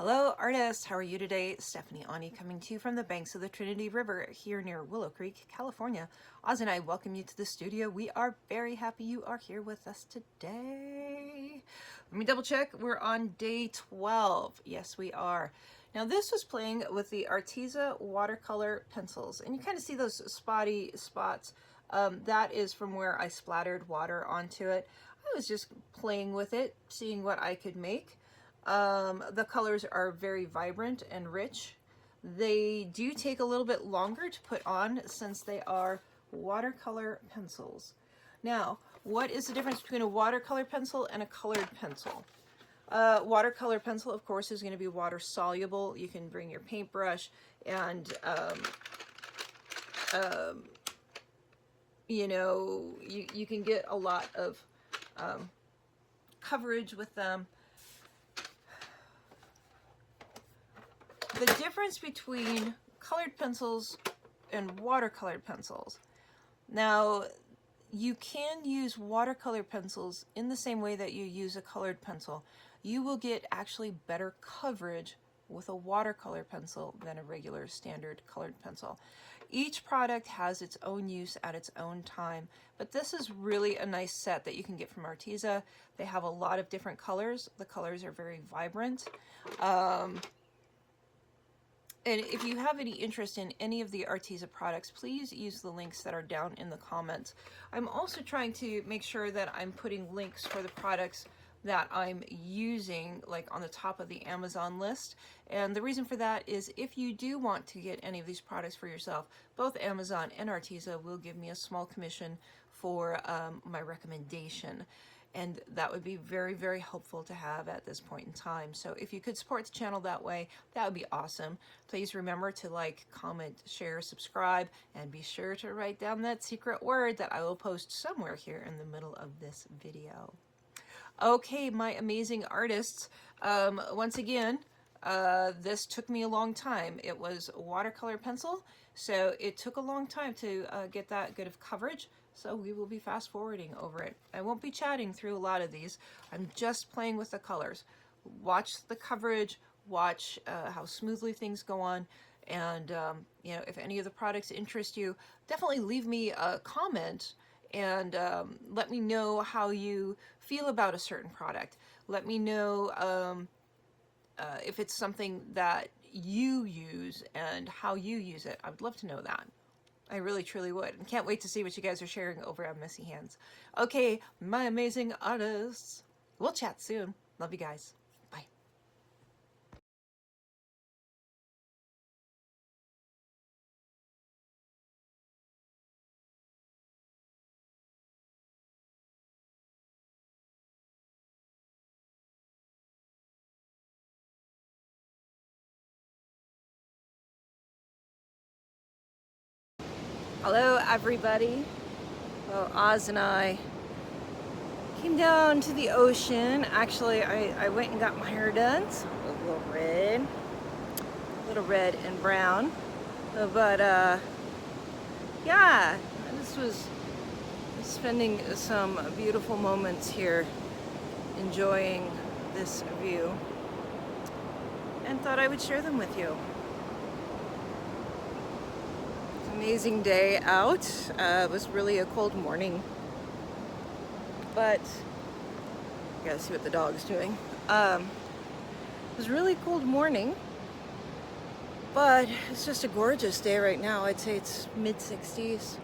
Hello artists, how are you today? Stephanie Aune coming to you from the banks of the Trinity River here near Willow Creek, California. Oz and I welcome you to the studio. We are very happy you are here with us today. Let me double check. We're on day 12. Yes, we are. Now this was playing with the Arteza watercolor pencils, and you kind of see those spotty spots. That is from where I splattered water onto it. I was just playing with it, seeing what I could make. The colors are very vibrant and rich. They do take a little bit longer to put on since they are watercolor pencils. Now, what is the difference between a watercolor pencil and a colored pencil? Watercolor pencil, of course, is going to be water soluble. You can bring your paintbrush and, you know, you can get a lot of coverage with them. The difference between colored pencils and watercolor pencils. Now, you can use watercolor pencils in the same way that you use a colored pencil. You will get actually better coverage with a watercolor pencil than a regular standard colored pencil. Each product has its own use at its own time, but this is really a nice set that you can get from Arteza. They have a lot of different colors. The colors are very vibrant. And if you have any interest in any of the Arteza products, please use the links that are down in the comments. I'm also trying to make sure that I'm putting links for the products that I'm using, like on the top of the Amazon list. And the reason for that is if you do want to get any of these products for yourself, both Amazon and Arteza will give me a small commission for my recommendation. And that would be very, very helpful to have at this point in time. So if you could support the channel that way, that would be awesome. Please remember to like, comment, share, subscribe, and be sure to write down that secret word that I will post somewhere here in the middle of this video. Okay, my amazing artists, once again, this took me a long time. It was a watercolor pencil, so it took a long time to get that good of coverage. So we will be fast forwarding over it. I won't be chatting through a lot of these. I'm just playing with the colors. Watch the coverage, watch how smoothly things go on. And you know, if any of the products interest you, definitely leave me a comment and let me know how you feel about a certain product. Let me know if it's something that you use and how you use it. I would love to know that. I really, truly would. And can't wait to see what you guys are sharing over on Messy Hands. Okay, my amazing artists. We'll chat soon. Love you guys. Bye. Hello, everybody. Well, Oz and I came down to the ocean. Actually, I went and got my hair done. So a little red and brown. But yeah, this was spending some beautiful moments here, enjoying this view, and thought I would share them with you. Amazing day out. It was really a cold morning, but you gotta see what the dog's doing. It was a really cold morning, but it's just a gorgeous day right now. I'd say it's mid-60s.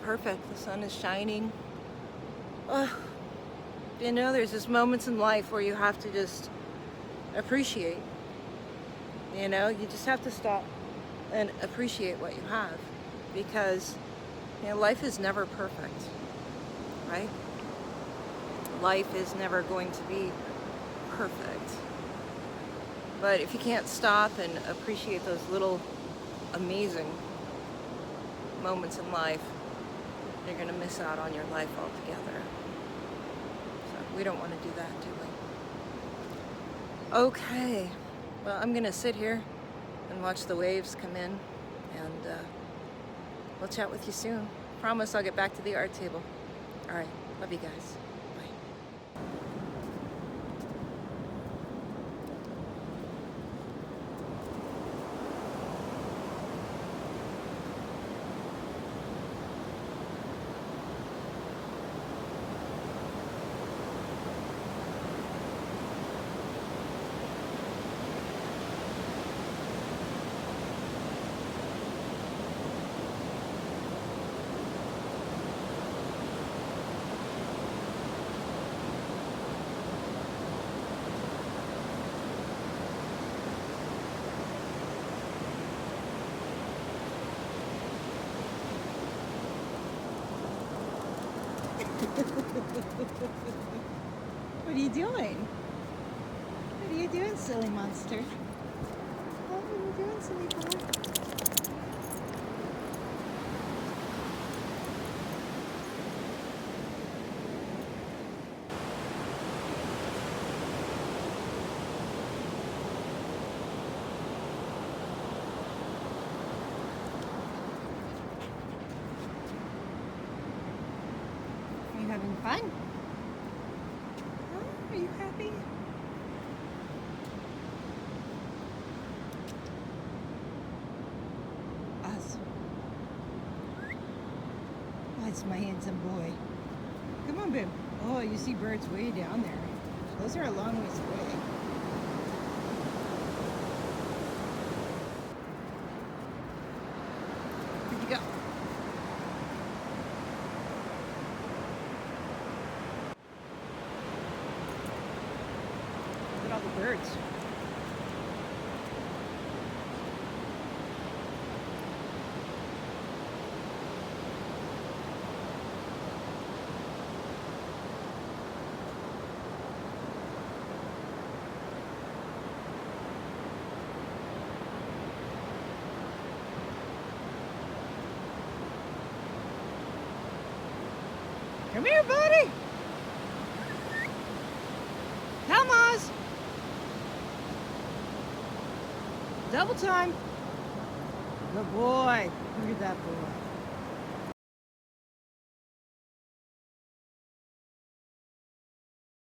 Perfect. The sun is shining. You know, there's just moments in life where you have to just appreciate. You know, you just have to stop and appreciate what you have. Because, you know, life is never perfect, right? Life is never going to be perfect. But if you can't stop and appreciate those little amazing moments in life, you're going to miss out on your life altogether. So we don't want to do that, do we? Okay, well, I'm going to sit here and watch the waves come in, and we'll chat with you soon. Promise I'll get back to the art table. All right, love you guys. Bye. What are you doing? What are you doing, silly monster? What are you doing, silly boy? Are you having fun? Oh, are you happy? Awesome. That's my handsome boy. Come on, babe. Oh, you see birds way down there. Those are a long ways away. Where'd you go? Look at all the birds. Come here, buddy. Come on. Double time. Good boy. Look at that boy.